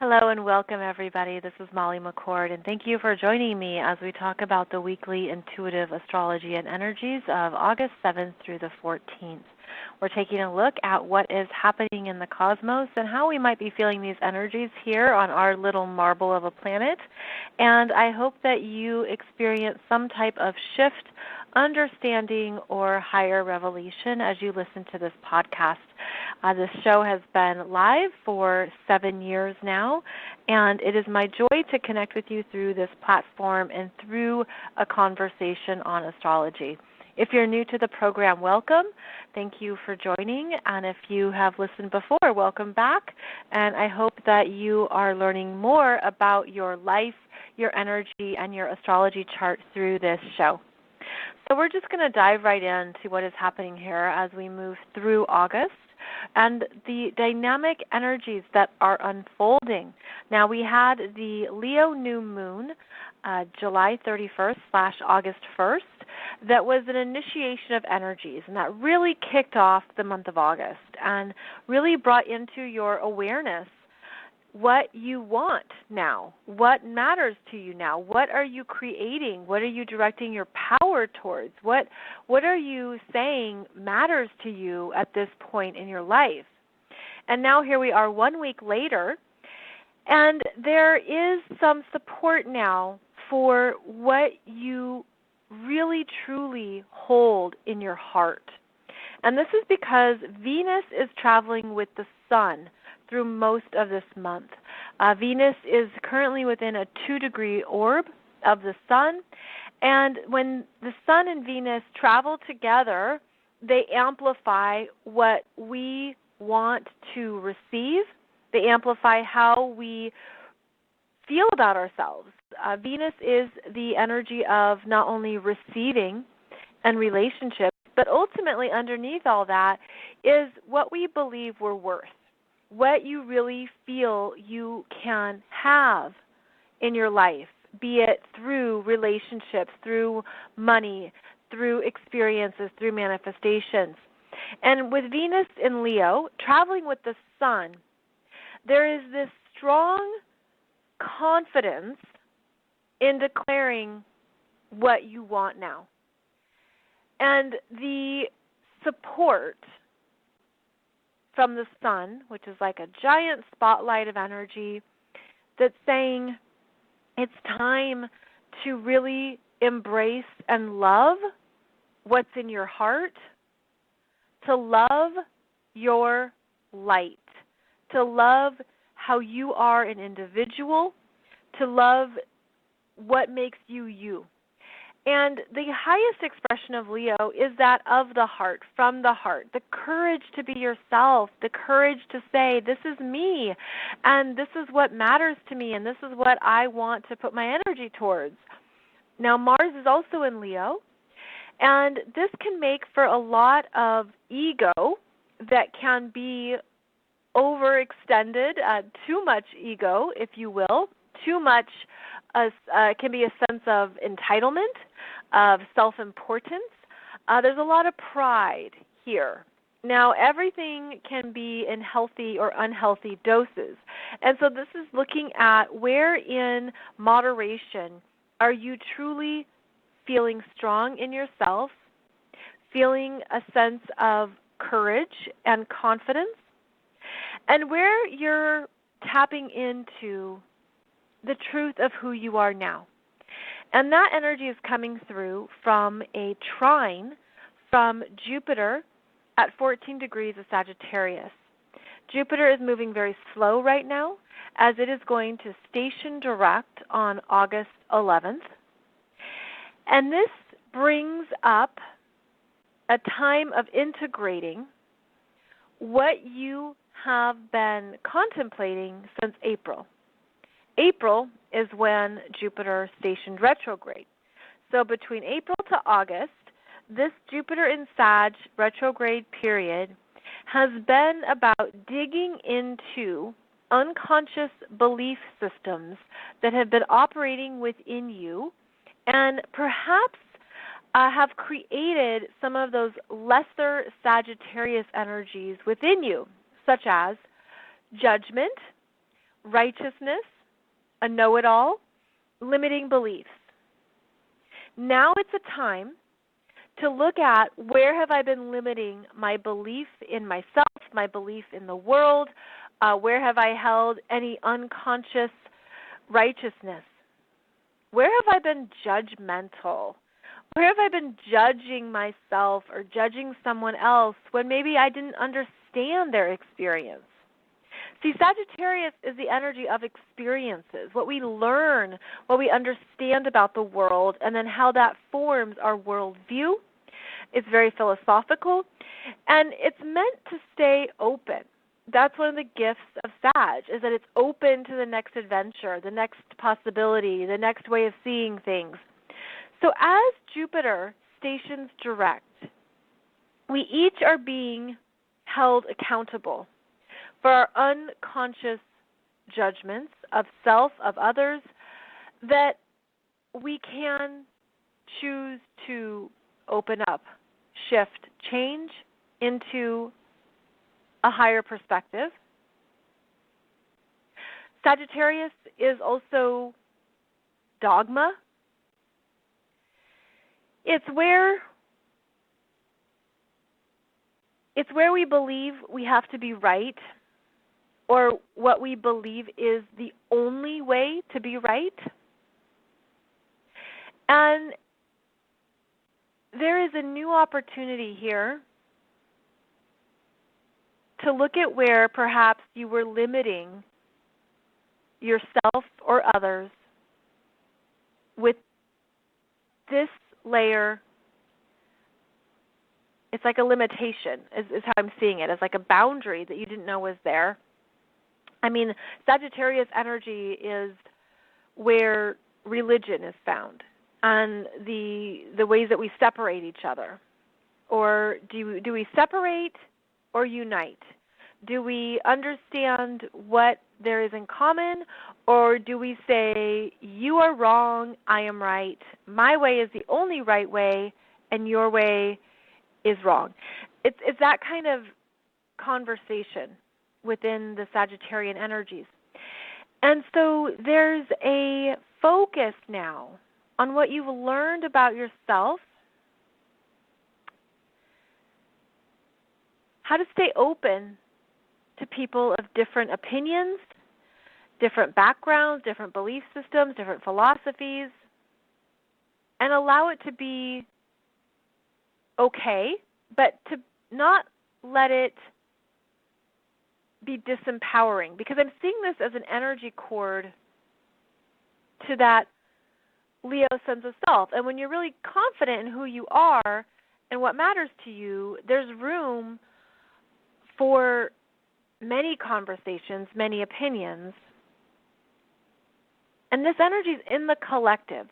Hello and welcome everybody. This is Molly McCord and thank you for joining me as we talk about the weekly intuitive astrology and energies of August 7th through the 14th. We're taking a look at what is happening in the cosmos and how we might be feeling these energies here on our little marble of a planet. And I hope that you experience some type of shift, understanding, or higher revelation as you listen to this podcast. This show has been live for 7 years now, and it is my joy to connect with you through this platform and through a conversation on astrology. If you're new to the program, welcome. Thank you for joining. And if you have listened before, welcome back. And I hope that you are learning more about your life, your energy, and your astrology chart through this show. So we're just going to dive right into what is happening here as we move through August and the dynamic energies that are unfolding. Now, we had the Leo new moon, July 31st/August 1st, that was an initiation of energies, and that really kicked off the month of August and really brought into your awareness what you want now, what matters to you now, what are you creating, what are you directing your power towards, what are you saying matters to you at this point in your life. And now here we are 1 week later, and there is some support now for what you really truly hold in your heart. And this is because Venus is traveling with the Sun through most of this month. Venus is currently within a 2-degree orb of the Sun, and when the Sun and Venus travel together, they amplify what we want to receive. They amplify how we feel about ourselves. Venus is the energy of not only receiving and relationships, but ultimately underneath all that is what we believe we're worth, what you really feel you can have in your life, be it through relationships, through money, through experiences, through manifestations. And with Venus in Leo, traveling with the Sun, there is this strong confidence in declaring what you want now. And the support from the Sun, which is like a giant spotlight of energy that's saying it's time to really embrace and love what's in your heart, to love your light, to love how you are an individual, to love what makes you you. And the highest expression of Leo is that of the heart, from the heart, the courage to be yourself, the courage to say, this is me, and this is what matters to me, and this is what I want to put my energy towards. Now, Mars is also in Leo, and this can make for a lot of ego that can be overextended, too much ego, if you will, too much can be a sense of entitlement, of self-importance. There's a lot of pride here. Now, everything can be in healthy or unhealthy doses. And so this is looking at where in moderation are you truly feeling strong in yourself, feeling a sense of courage and confidence, and where you're tapping into the truth of who you are now. And that energy is coming through from a trine from Jupiter at 14 degrees of Sagittarius. Jupiter is moving very slow right now, as it is going to station direct on August 11th. And this brings up a time of integrating what you have been contemplating since April. April is when Jupiter stationed retrograde. So between April to August, this Jupiter in Sag retrograde period has been about digging into unconscious belief systems that have been operating within you and perhaps have created some of those lesser Sagittarius energies within you, such as judgment, righteousness, a know-it-all, limiting beliefs. Now it's a time to look at where have I been limiting my belief in myself, my belief in the world, where have I held any unconscious righteousness? Where have I been judgmental? Where have I been judging myself or judging someone else when maybe I didn't understand their experience? See, Sagittarius is the energy of experiences, what we learn, what we understand about the world, and then how that forms our worldview. It's very philosophical, and it's meant to stay open. That's one of the gifts of Sag, is that it's open to the next adventure, the next possibility, the next way of seeing things. So as Jupiter stations direct, we each are being held accountable for our unconscious judgments of self, of others, that we can choose to open up, shift, change into a higher perspective. Sagittarius is also dogma. It's where we believe we have to be right, or what we believe is the only way to be right. And there is a new opportunity here to look at where perhaps you were limiting yourself or others with this layer. It's like a limitation, is how I'm seeing it, as like a boundary that you didn't know was there. I mean, Sagittarius energy is where religion is found, and the ways that we separate each other. Or do we separate or unite? Do we understand what there is in common, or do we say, you are wrong, I am right, my way is the only right way, and your way is wrong? It's that kind of conversation within the Sagittarian energies. And so there's a focus now on what you've learned about yourself, how to stay open to people of different opinions, different backgrounds, different belief systems, different philosophies, and allow it to be okay, but to not let it be disempowering, because I'm seeing this as an energy cord to that Leo sense of self. And when you're really confident in who you are and what matters to you, there's room for many conversations, many opinions. And this energy is in the collective.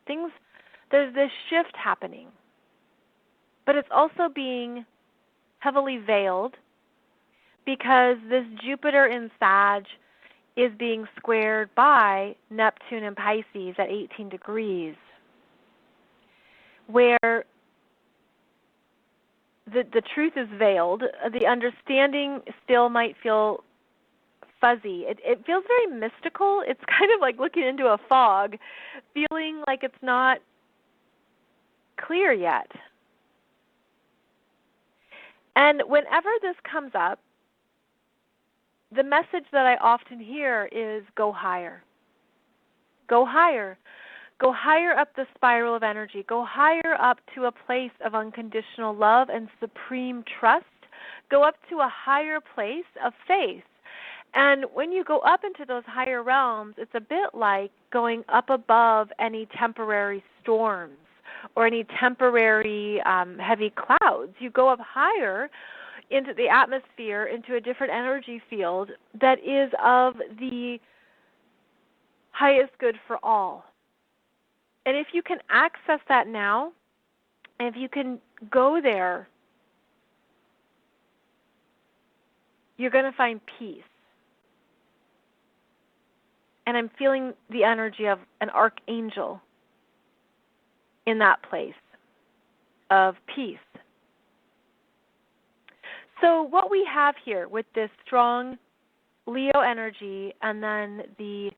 There's this shift happening. But it's also being heavily veiled because this Jupiter in Sag is being squared by Neptune in Pisces at 18 degrees, where the truth is veiled. The understanding still might feel fuzzy. It feels very mystical. It's kind of like looking into a fog, feeling like it's not clear yet. And whenever this comes up, the message that I often hear is go higher. Go higher. Go higher up the spiral of energy. Go higher up to a place of unconditional love and supreme trust. Go up to a higher place of faith. And when you go up into those higher realms, it's a bit like going up above any temporary storms or any temporary heavy clouds. You go up higher into the atmosphere, into a different energy field that is of the highest good for all. And if you can access that now, and if you can go there, you're going to find peace. And I'm feeling the energy of an archangel in that place of peace. So what we have here with this strong Leo energy and then the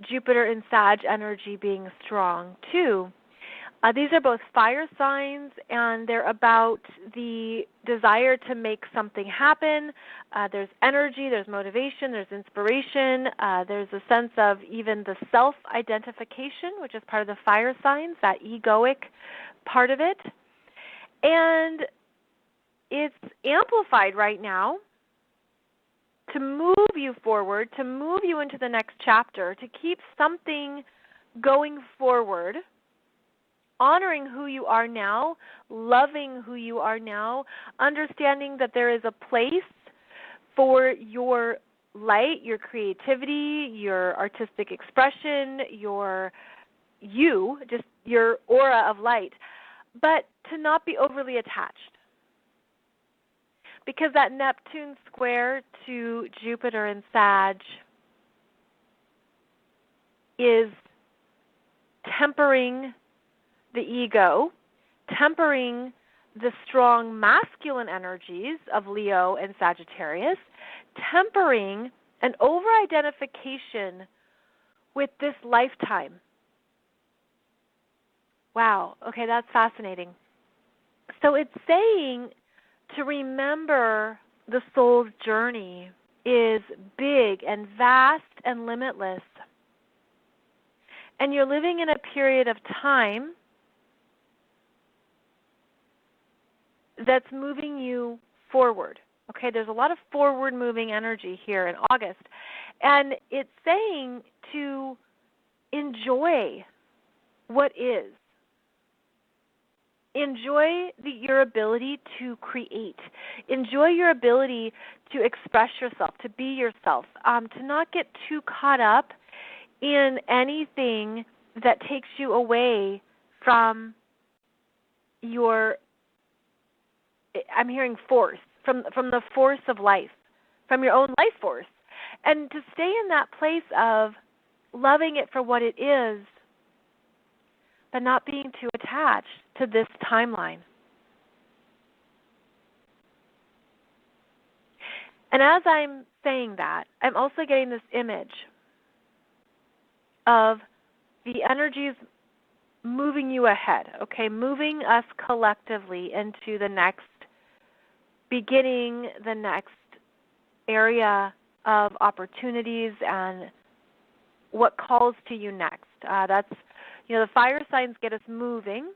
Jupiter and Sag energy being strong too. These are both fire signs, and they're about the desire to make something happen. There's energy, there's motivation, there's inspiration, there's a sense of even the self-identification, which is part of the fire signs, that egoic part of it. And it's amplified right now to move you forward, to move you into the next chapter, to keep something going forward, honoring who you are now, loving who you are now, understanding that there is a place for your light, your creativity, your artistic expression, just your aura of light, but to not be overly attached. Because that Neptune square to Jupiter and Sag is tempering the ego, tempering the strong masculine energies of Leo and Sagittarius, tempering an over-identification with this lifetime. Wow, okay, that's fascinating. So it's saying to remember the soul's journey is big and vast and limitless. And you're living in a period of time that's moving you forward. Okay, there's a lot of forward-moving energy here in August. And it's saying to enjoy what is. Enjoy your ability to create. Enjoy your ability to express yourself, to be yourself, to not get too caught up in anything that takes you away from your, I'm hearing force, from the force of life, from your own life force. And to stay in that place of loving it for what it is, but not being too attached to this timeline. And as I'm saying that, I'm also getting this image of the energies moving you ahead, okay, moving us collectively into the next beginning, the next area of opportunities and what calls to you next. That's, the fire signs get us moving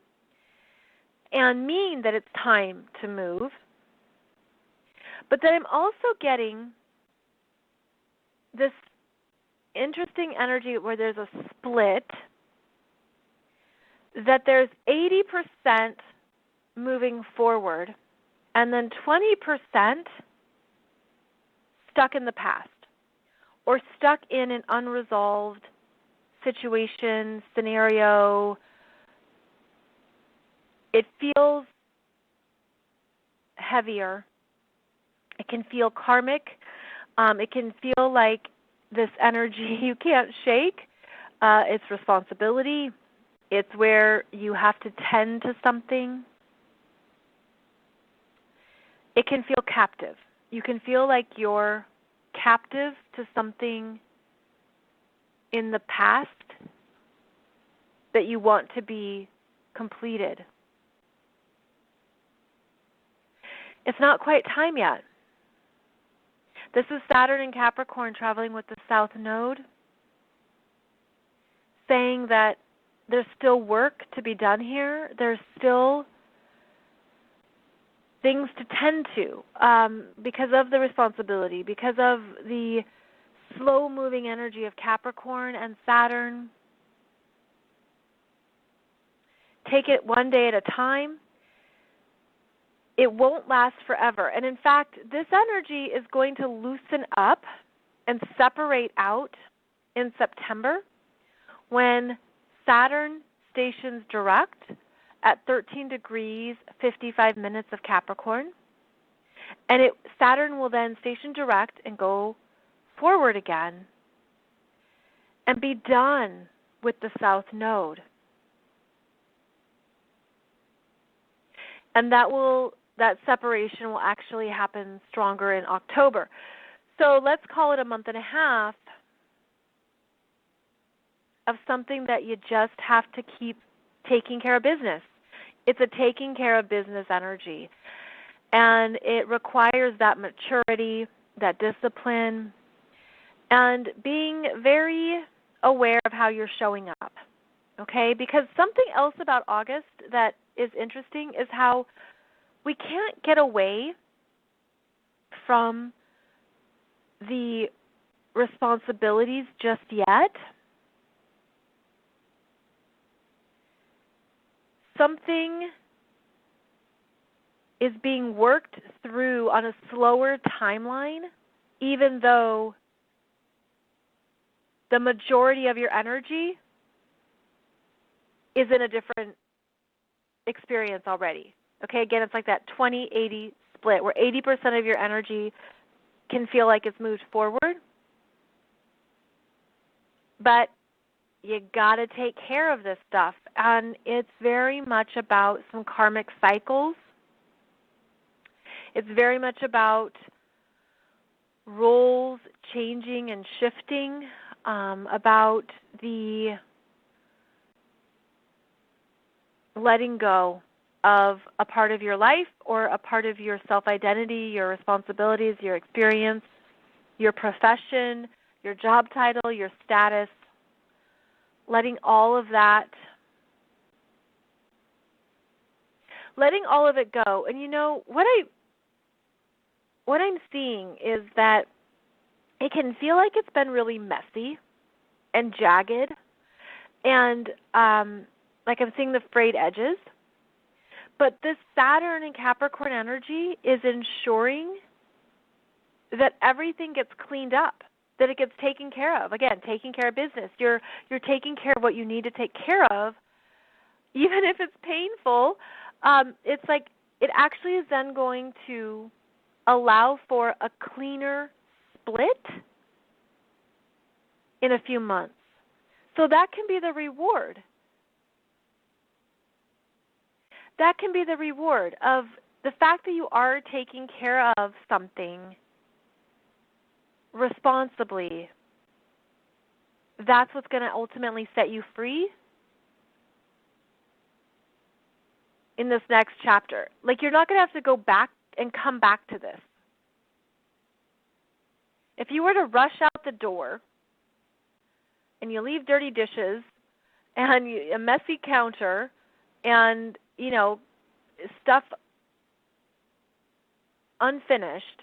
and mean that it's time to move. But then I'm also getting this interesting energy where there's a split, that there's 80% moving forward and then 20% stuck in the past or stuck in an unresolved situation, scenario. It feels heavier. It can feel karmic. It can feel like this energy you can't shake. It's responsibility. It's where you have to tend to something. It can feel captive. You can feel like you're captive to something in the past that you want to be completed. It's not quite time yet. This is Saturn and Capricorn traveling with the South Node, saying that there's still work to be done here. There's still things to tend to because of the responsibility, because of the slow-moving energy of Capricorn and Saturn. Take it one day at a time. It won't last forever. And in fact, this energy is going to loosen up and separate out in September when Saturn stations direct at 13 degrees, 55 minutes of Capricorn. And Saturn will then station direct and go forward again and be done with the South Node. And that separation will actually happen stronger in October. So let's call it a month and a half of something that you just have to keep taking care of business. It's a taking care of business energy. And it requires that maturity, that discipline, and being very aware of how you're showing up. Okay? Because something else about August that is interesting is how we can't get away from the responsibilities just yet. Something is being worked through on a slower timeline, even though the majority of your energy is in a different experience already. Okay, again, it's like that 20-80 split where 80% of your energy can feel like it's moved forward, but you got to take care of this stuff, and it's very much about some karmic cycles. It's very much about roles changing and shifting, about the letting go of a part of your life or a part of your self-identity, your responsibilities, your experience, your profession, your job title, your status, letting all of it go. And you know, what I'm seeing is that it can feel like it's been really messy and jagged, and like I'm seeing the frayed edges. But this Saturn and Capricorn energy is ensuring that everything gets cleaned up, that it gets taken care of. Again, taking care of business. You're taking care of what you need to take care of, even if it's painful. It's like it actually is then going to allow for a cleaner split in a few months. So that can be the reward. That can be the reward of the fact that you are taking care of something responsibly. That's what's going to ultimately set you free in this next chapter. Like, you're not going to have to go back and come back to this. If you were to rush out the door and you leave dirty dishes and a messy counter and, you know, stuff unfinished,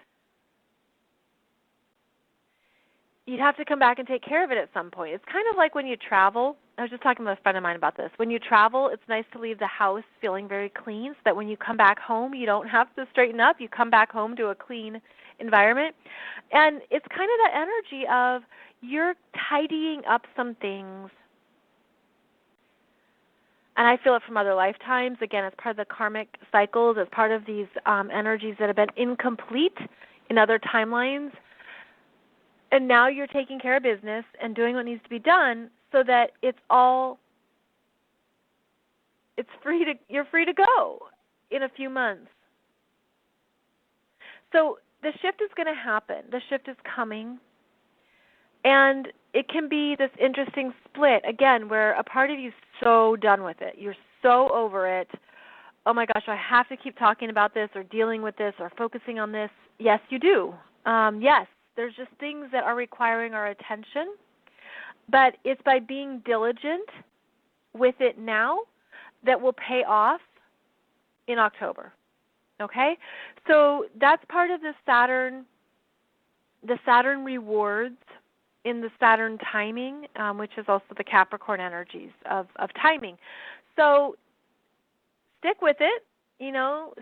you'd have to come back and take care of it at some point. It's kind of like when you travel. I was just talking with a friend of mine about this. When you travel, it's nice to leave the house feeling very clean so that when you come back home, you don't have to straighten up. You come back home to a clean environment. And it's kind of that energy of you're tidying up some things. And I feel it from other lifetimes. Again, as part of the karmic cycles, as part of these energies that have been incomplete in other timelines. And now you're taking care of business and doing what needs to be done so that you're free to go in a few months. So the shift is going to happen. The shift is coming. And it can be this interesting split, again, where a part of you is so done with it. You're so over it. Oh my gosh, I have to keep talking about this or dealing with this or focusing on this. Yes, you do. Yes, there's just things that are requiring our attention. But it's by being diligent with it now that will pay off in October. Okay? So that's part of the Saturn rewards in the Saturn timing, which is also the Capricorn energies of timing. So stick with it,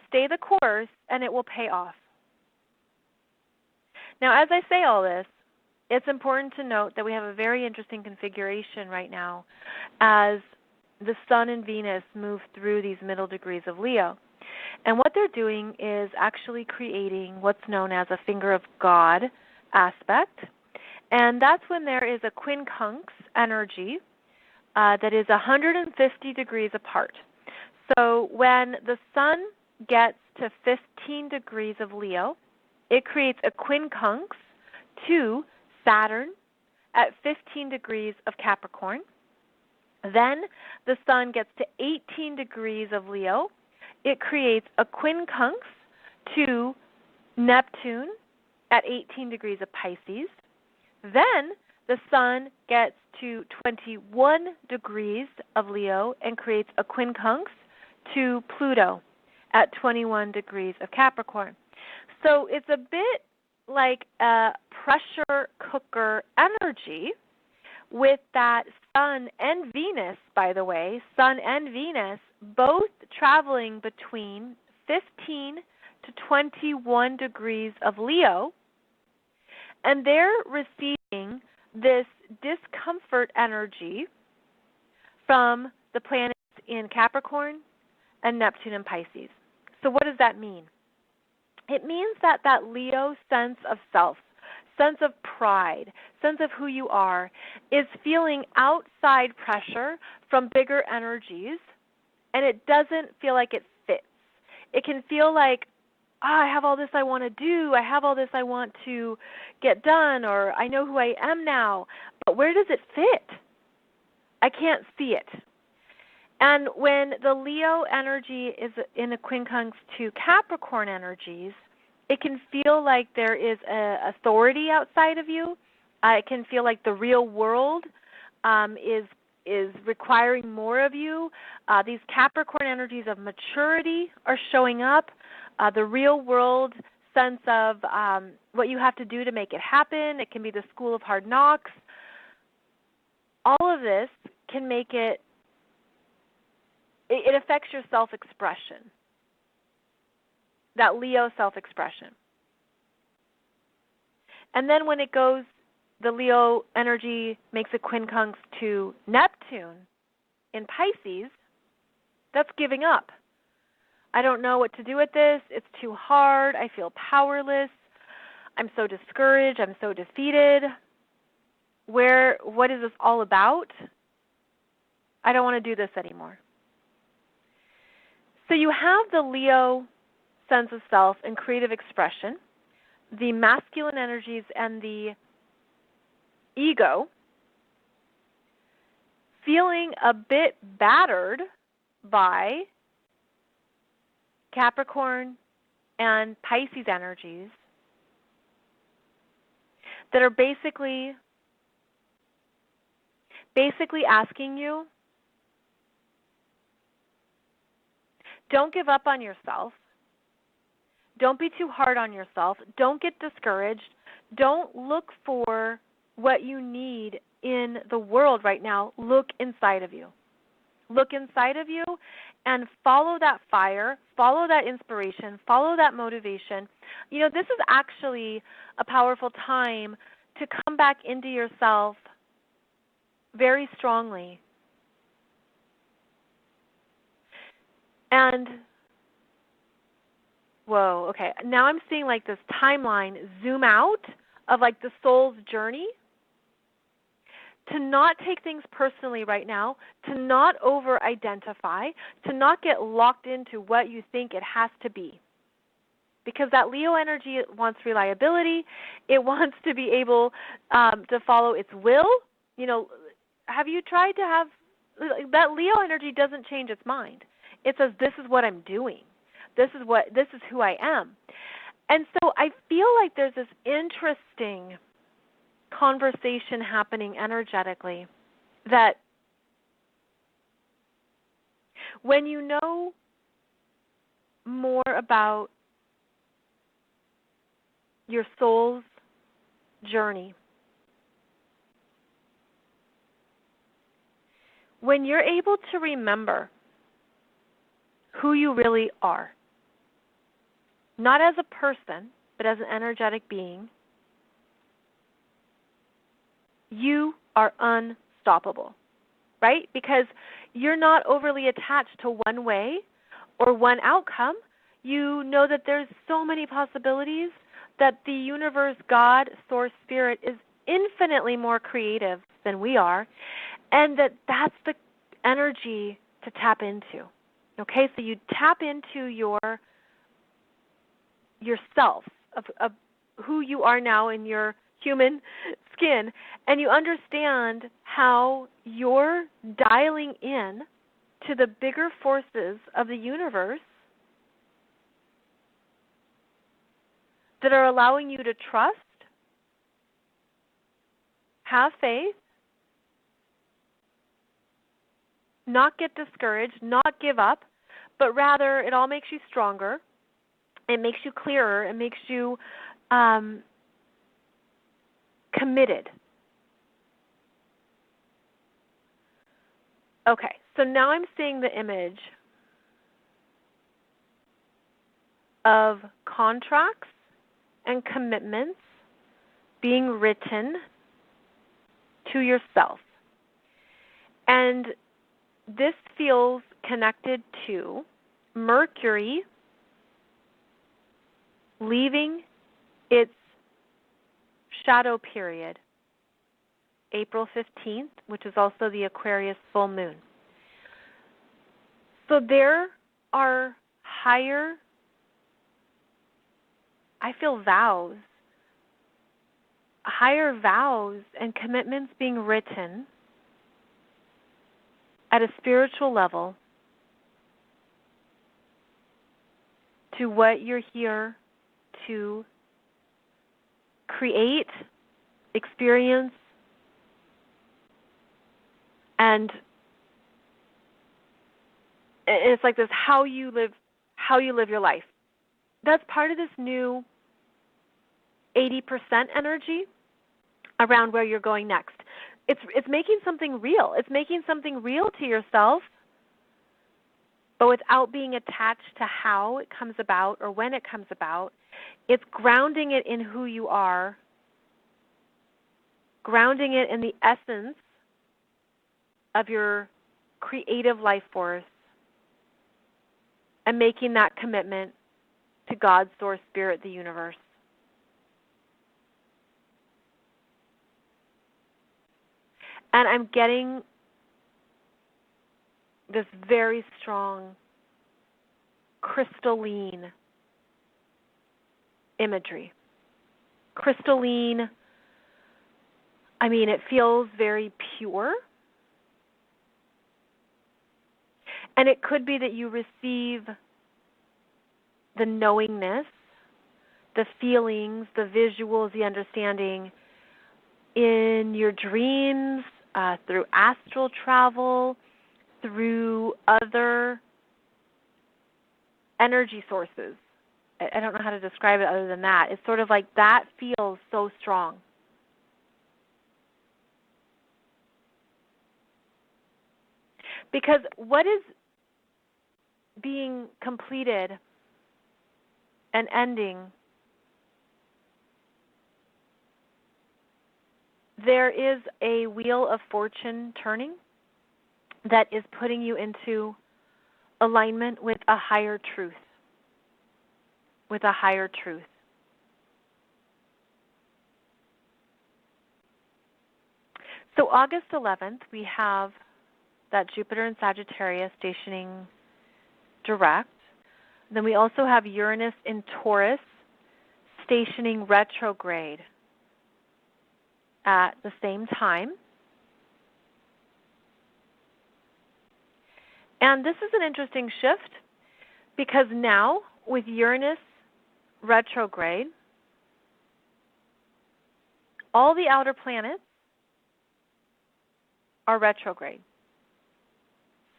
stay the course, and it will pay off. Now, as I say all this, it's important to note that we have a very interesting configuration right now as the Sun and Venus move through these middle degrees of Leo. And what they're doing is actually creating what's known as a finger of God aspect. And that's when there is a quincunx energy that is 150 degrees apart. So when the Sun gets to 15 degrees of Leo, it creates a quincunx to Saturn at 15 degrees of Capricorn. Then the Sun gets to 18 degrees of Leo. It creates a quincunx to Neptune at 18 degrees of Pisces. Then the Sun gets to 21 degrees of Leo and creates a quincunx to Pluto at 21 degrees of Capricorn. So it's a bit like a pressure cooker energy with that Sun and Venus, by the way, Sun and Venus both traveling between 15 to 21 degrees of Leo, and they're receiving this discomfort energy from the planets in Capricorn and Neptune and Pisces. So what does that mean? It means that that Leo sense of self, sense of pride, sense of who you are, is feeling outside pressure from bigger energies, and it doesn't feel like it fits. It can feel like, I have all this I want to do, I have all this I want to get done, or I know who I am now, but where does it fit? I can't see it. And when the Leo energy is in a quincunx to Capricorn energies, it can feel like there is an authority outside of you. It can feel like the real world is requiring more of you. These Capricorn energies of maturity are showing up. The real world sense of what you have to do to make it happen. It can be the school of hard knocks. All of this can make it affects your self-expression, that Leo self-expression. And then when it goes, the Leo energy makes a quincunx to Neptune in Pisces, that's giving up. I don't know what to do with this. It's too hard. I feel powerless. I'm so discouraged. I'm so defeated. What is this all about? I don't want to do this anymore. So you have the Leo sense of self and creative expression, the masculine energies and the ego, feeling a bit battered by Capricorn and Pisces energies that are basically asking you, don't give up on yourself. Don't be too hard on yourself. Don't get discouraged. Don't look for what you need in the world right now. Look inside of you. Look inside of you and follow that fire, follow that inspiration, follow that motivation. You know, this is actually a powerful time to come back into yourself very strongly. And, whoa, okay, now I'm seeing like this timeline zoom out of like the soul's journey, to not take things personally right now, to not over-identify, to not get locked into what you think it has to be. Because that Leo energy wants reliability. It wants to be able to follow its will. You know, have you tried to have, that Leo energy doesn't change its mind. It says, this is what I'm doing. This is who I am. And so I feel like there's this interesting conversation happening energetically that when you know more about your soul's journey, when you're able to remember who you really are, not as a person, but as an energetic being, you are unstoppable, right? Because you're not overly attached to one way or one outcome. You know that there's so many possibilities, that the universe, God, source, spirit is infinitely more creative than we are, and that's the energy to tap into. Okay, so you tap into yourself, of who you are now in your human skin, and you understand how you're dialing in to the bigger forces of the universe that are allowing you to trust, have faith, not get discouraged, not give up, but rather it all makes you stronger. It makes you clearer. It makes you committed. Okay, so now I'm seeing the image of contracts and commitments being written to yourself. And this feels connected to Mercury leaving its shadow period, April 15th, which is also the Aquarius full moon. So there are higher, I feel vows, higher vows and commitments being written at a spiritual level to what you're here to create, experience, and it's like this how you live your life. That's part of this new 80% energy around where you're going next. It's making something real. It's making something real to yourself, but without being attached to how it comes about or when it comes about. It's grounding it in who you are, grounding it in the essence of your creative life force, and making that commitment to God, Source, Spirit, the universe. And I'm getting this very strong crystalline imagery. Crystalline, I mean, it feels very pure. And it could be that you receive the knowingness, the feelings, the visuals, the understanding in your dreams, through astral travel, through other energy sources. I don't know how to describe it other than that. It's sort of like that feels so strong. Because what is being completed and ending, there is a wheel of fortune turning that is putting you into alignment with a higher truth. With a higher truth. So August 11th, we have that Jupiter in Sagittarius stationing direct. Then we also have Uranus in Taurus stationing retrograde at the same time. And this is an interesting shift because now with Uranus retrograde, all the outer planets are retrograde.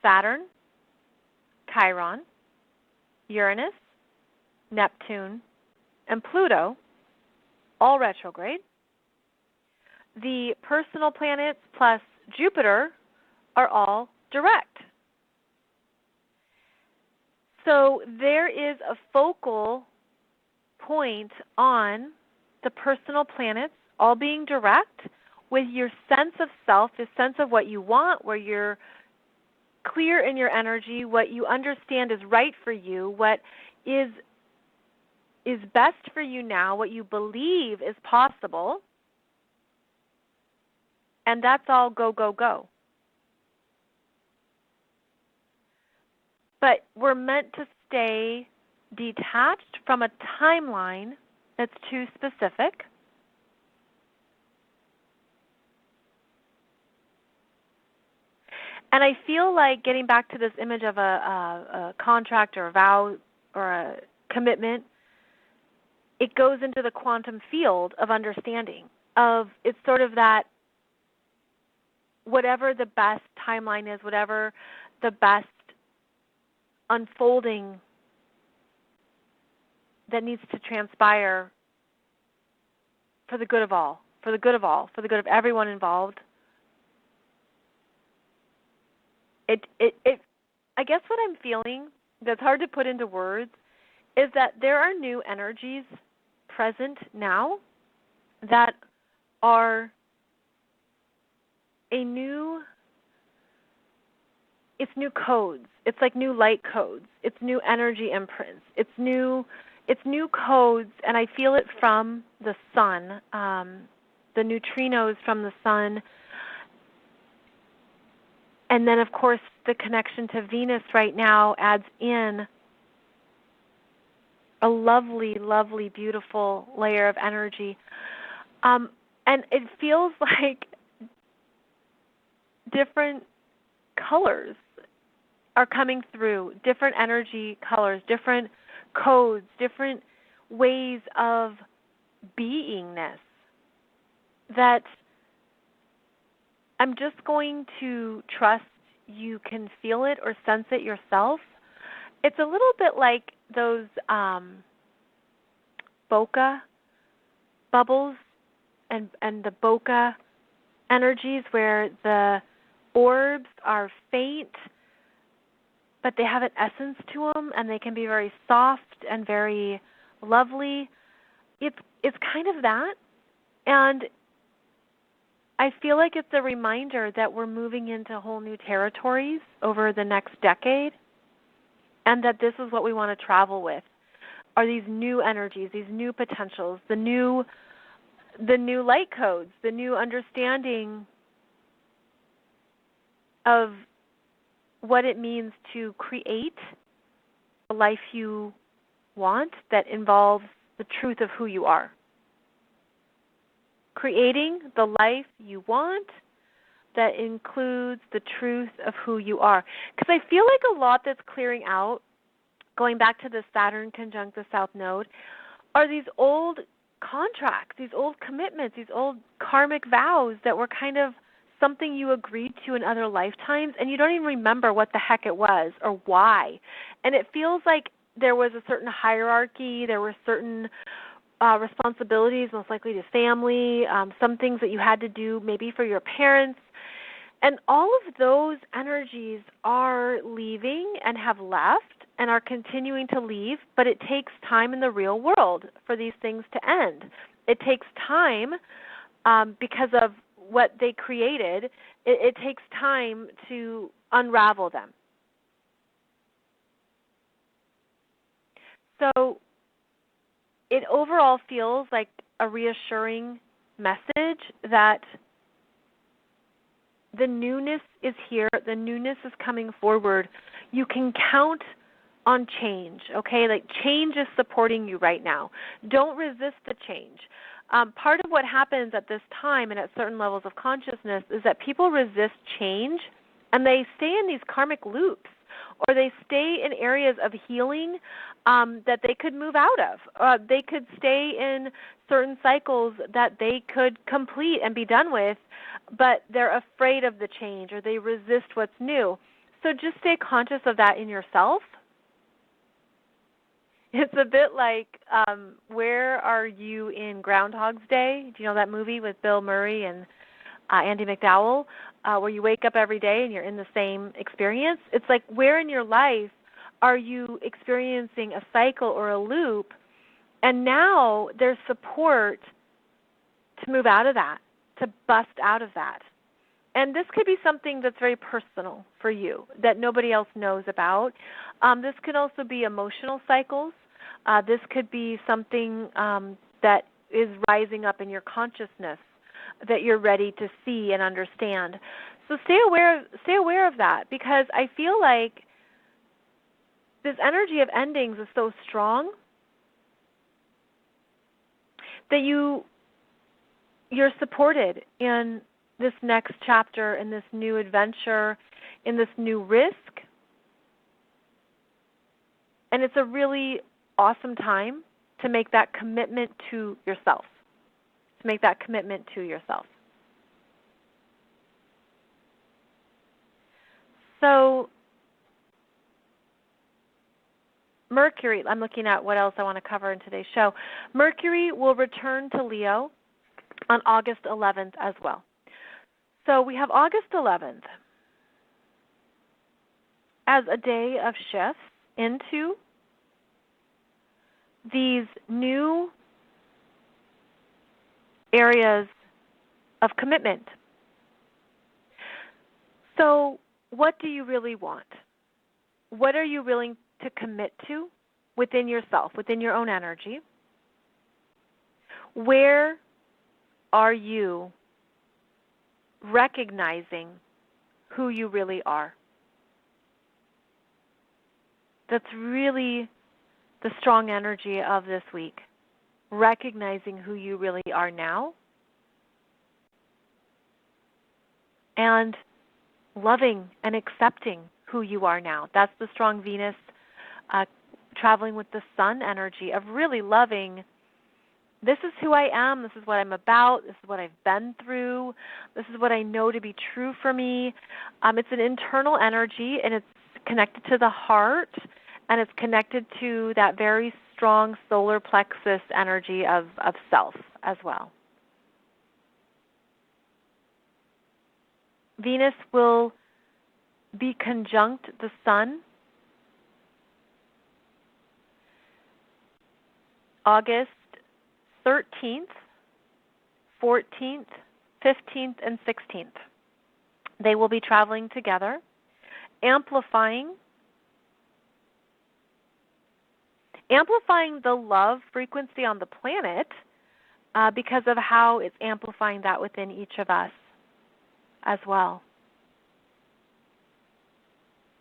Saturn, Chiron, Uranus, Neptune, and Pluto, all retrograde. The personal planets plus Jupiter are all direct. So there is a focal point on the personal planets all being direct with your sense of self, the sense of what you want, where you're clear in your energy, what you understand is right for you, what is best for you now, what you believe is possible, and that's all go, go, go. But we're meant to stay detached from a timeline that's too specific And I feel like getting back to this image of a contract or a vow or a commitment, it goes into the quantum field of understanding. It's sort of that whatever the best timeline is, whatever the best unfolding that needs to transpire for the good of all, for the good of everyone involved. I guess what I'm feeling that's hard to put into words is that there are new energies present now that are it's new codes. It's like new light codes. It's new energy imprints. It's new codes, and I feel it from the sun, the neutrinos from the sun. And then, of course, the connection to Venus right now adds in a lovely, lovely, beautiful layer of energy. And it feels like different colors are coming through, different energy colors, different codes, different ways of beingness that I'm just going to trust you can feel it or sense it yourself. It's a little bit like those bokeh bubbles and the bokeh energies where the orbs are faint, but they have an essence to them, and they can be very soft and very lovely. It's kind of that, and I feel like it's a reminder that we're moving into whole new territories over the next decade, and that this is what we want to travel with, are these new energies, these new potentials, the new light codes, the new understanding of what it means to create the life you want that involves the truth of who you are. Creating the life you want that includes the truth of who you are. Because I feel like a lot that's clearing out, going back to the Saturn conjunct the South Node, are these old contracts, these old commitments, these old karmic vows that were kind of something you agreed to in other lifetimes, and you don't even remember what the heck it was or why. And it feels like there was a certain hierarchy, there were certain responsibilities, most likely to family, some things that you had to do maybe for your parents. And all of those energies are leaving and have left and are continuing to leave, but it takes time in the real world for these things to end. It takes time because of what they created. It takes time to unravel them. So it overall feels like a reassuring message that the newness is here, the newness is coming forward. You can count on change, okay? Like change is supporting you right now. Don't resist the change. Part of what happens at this time and at certain levels of consciousness is that people resist change and they stay in these karmic loops, or they stay in areas of healing that they could move out of. They could stay in certain cycles that they could complete and be done with, but they're afraid of the change or they resist what's new. So just stay conscious of that in yourself. It's a bit like, where are you in Groundhog's Day? Do you know that movie with Bill Murray and Andy McDowell, where you wake up every day and you're in the same experience? It's like, where in your life are you experiencing a cycle or a loop, and now there's support to move out of that, to bust out of that. And this could be something that's very personal for you that nobody else knows about. This could also be emotional cycles. This could be something that is rising up in your consciousness that you're ready to see and understand. So stay aware of that, because I feel like this energy of endings is so strong that you're supported in this next chapter, in this new adventure, in this new risk. And it's a really awesome time to make that commitment to yourself. To make that commitment to yourself. So Mercury, I'm looking at what else I want to cover in today's show. Mercury will return to Leo on August 11th as well. So we have August 11th as a day of shifts into these new areas of commitment. So what do you really want? What are you willing to commit to within yourself, within your own energy? Where are you recognizing who you really are? That's really the strong energy of this week. Recognizing who you really are now and loving and accepting who you are now. That's the strong Venus traveling with the Sun energy of really loving, this is who I am, this is what I'm about, this is what I've been through, this is what I know to be true for me. It's an internal energy, and it's connected to the heart, and it's connected to that very strong solar plexus energy of self as well. Venus will be conjunct the Sun August 13th, 14th, 15th, and 16th. They will be traveling together, amplifying the love frequency on the planet because of how it's amplifying that within each of us as well.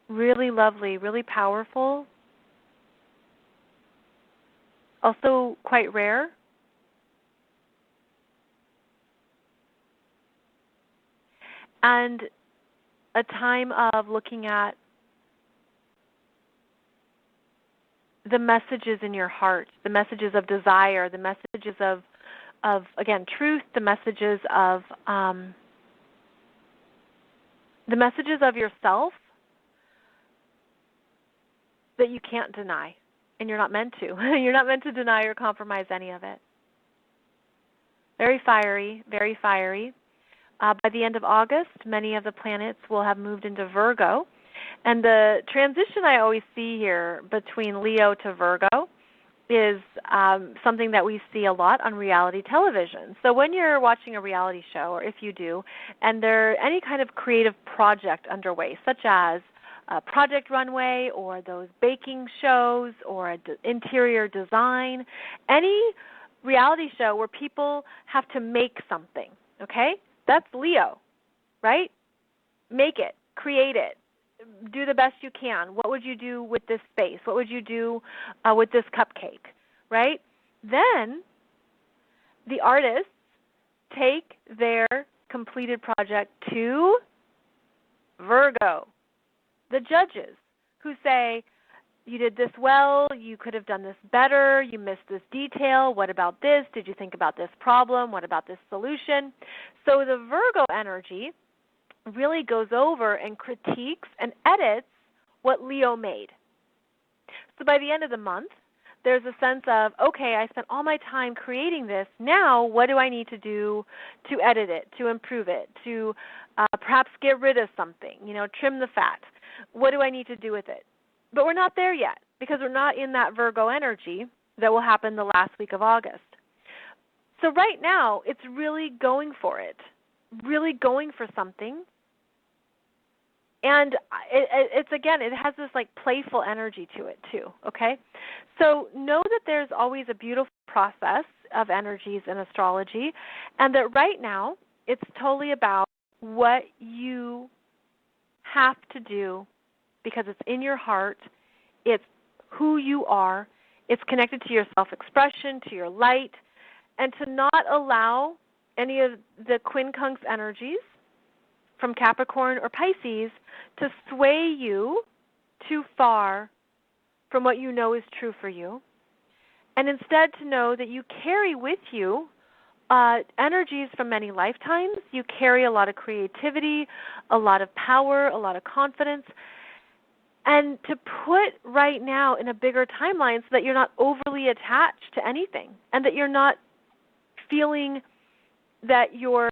Really lovely, really powerful. Also quite rare. And a time of looking at the messages in your heart, the messages of desire, the messages of again, truth, the messages of yourself that you can't deny, and you're not meant to. You're not meant to deny or compromise any of it. Very fiery, very fiery. By the end of August, many of the planets will have moved into Virgo. And the transition I always see here between Leo to Virgo is something that we see a lot on reality television. So when you're watching a reality show, or if you do, and there's any kind of creative project underway, such as Project Runway or those baking shows or interior design, any reality show where people have to make something, okay? That's Leo, right? Make it, create it, do the best you can. What would you do with this space? What would you do with this cupcake, right? Then the artists take their completed project to Virgo, the judges, who say, you did this well, you could have done this better, you missed this detail, what about this, did you think about this problem, what about this solution? So the Virgo energy really goes over and critiques and edits what Leo made. So by the end of the month, there's a sense of, okay, I spent all my time creating this, now what do I need to do to edit it, to improve it, to perhaps get rid of something, trim the fat. What do I need to do with it? But we're not there yet because we're not in that Virgo energy that will happen the last week of August. So right now, it's really going for it, really going for something. And it has this like playful energy to it too, okay? So know that there's always a beautiful process of energies in astrology, and that right now it's totally about what you have to do because it's in your heart, it's who you are, it's connected to your self-expression, to your light, and to not allow any of the quincunx energies from Capricorn or Pisces to sway you too far from what you know is true for you, and instead to know that you carry with you energies from many lifetimes. You carry a lot of creativity, a lot of power, a lot of confidence, and to put right now in a bigger timeline so that you're not overly attached to anything and that you're not feeling that your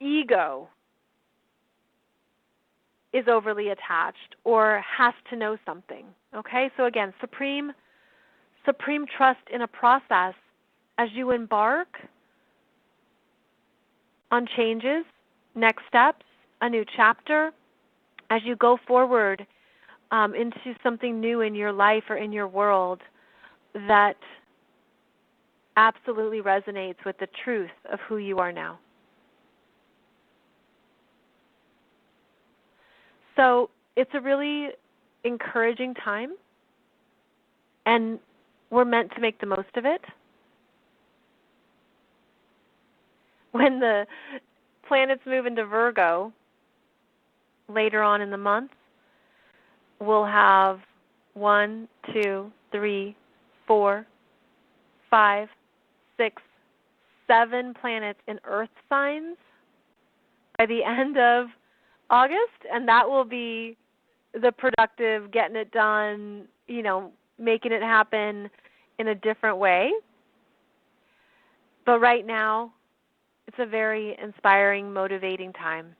ego is overly attached or has to know something. Okay? So again, supreme trust in a process as you embark on changes, next steps, a new chapter, as you go forward into something new in your life or in your world that absolutely resonates with the truth of who you are now. So it's a really encouraging time, and we're meant to make the most of it. When the planets move into Virgo later on in the month, we'll have 1, 2, 3, 4, 5, 6, 7 planets in Earth signs by the end of August, and that will be the productive, getting it done, making it happen in a different way. But right now, it's a very inspiring, motivating time.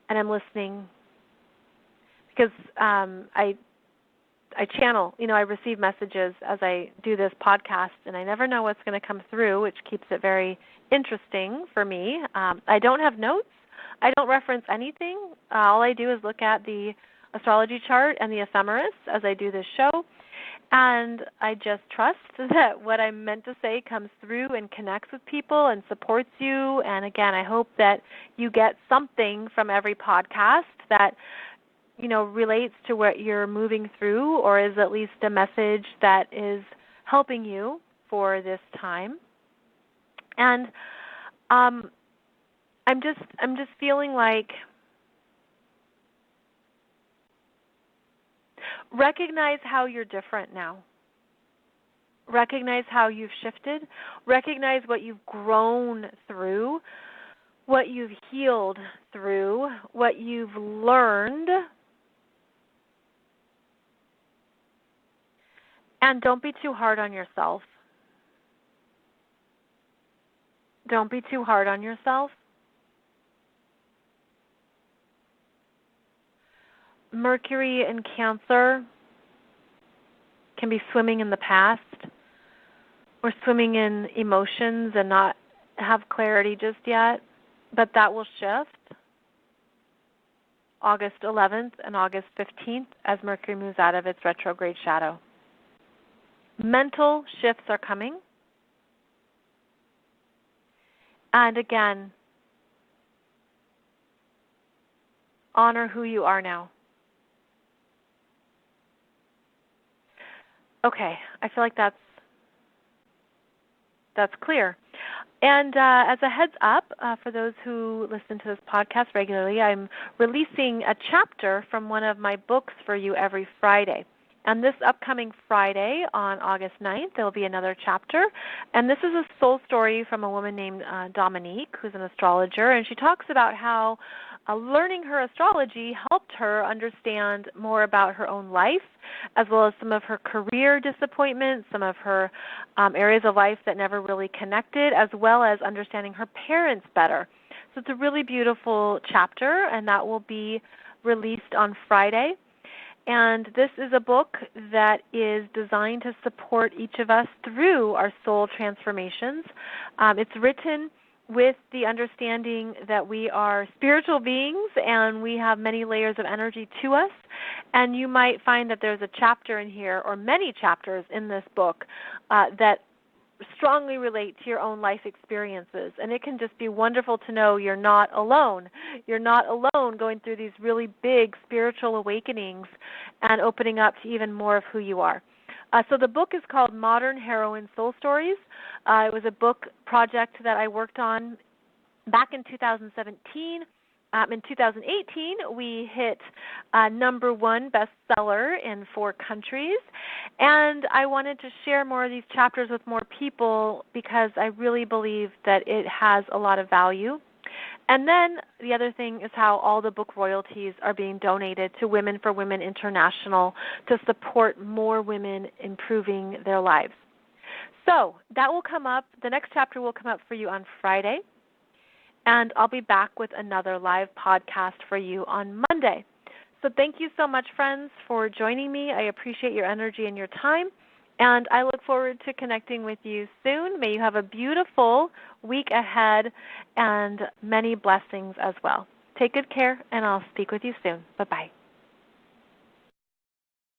And I'm listening because I channel, I receive messages as I do this podcast, and I never know what's going to come through, which keeps it very interesting for me. I don't have notes. I don't reference anything. All I do is look at the astrology chart and the ephemeris as I do this show, and I just trust that what I'm meant to say comes through and connects with people and supports you. And again, I hope that you get something from every podcast that relates to what you're moving through, or is at least a message that is helping you for this time. And I'm just feeling like recognize how you're different now. Recognize how you've shifted. Recognize what you've grown through, what you've healed through, what you've learned. And don't be too hard on yourself. Don't be too hard on yourself. Mercury in Cancer can be swimming in the past or swimming in emotions and not have clarity just yet, but that will shift August 11th and August 15th as Mercury moves out of its retrograde shadow. Mental shifts are coming. And again, honor who you are now. Okay, I feel like that's clear. And as a heads up, for those who listen to this podcast regularly, I'm releasing a chapter from one of my books for you every Friday. And this upcoming Friday on August 9th, there will be another chapter. And this is a soul story from a woman named Dominique, who's an astrologer. And she talks about how learning her astrology helped her understand more about her own life, as well as some of her career disappointments, some of her areas of life that never really connected, as well as understanding her parents better. So it's a really beautiful chapter, and that will be released on Friday. And this is a book that is designed to support each of us through our soul transformations. It's written with the understanding that we are spiritual beings and we have many layers of energy to us. And you might find that there's a chapter in here, or many chapters in this book, that strongly relate to your own life experiences. And it can just be wonderful to know you're not alone. You're not alone going through these really big spiritual awakenings and opening up to even more of who you are. So the book is called Modern Heroine Soul Stories. It was a book project that I worked on back in 2017. In 2018, we hit #1 bestseller in 4 countries, and I wanted to share more of these chapters with more people because I really believe that it has a lot of value. And then the other thing is how all the book royalties are being donated to Women for Women International to support more women improving their lives. So that will come up. The next chapter will come up for you on Friday. And I'll be back with another live podcast for you on Monday. So thank you so much, friends, for joining me. I appreciate your energy and your time. And I look forward to connecting with you soon. May you have a beautiful week ahead and many blessings as well. Take good care, and I'll speak with you soon. Bye-bye.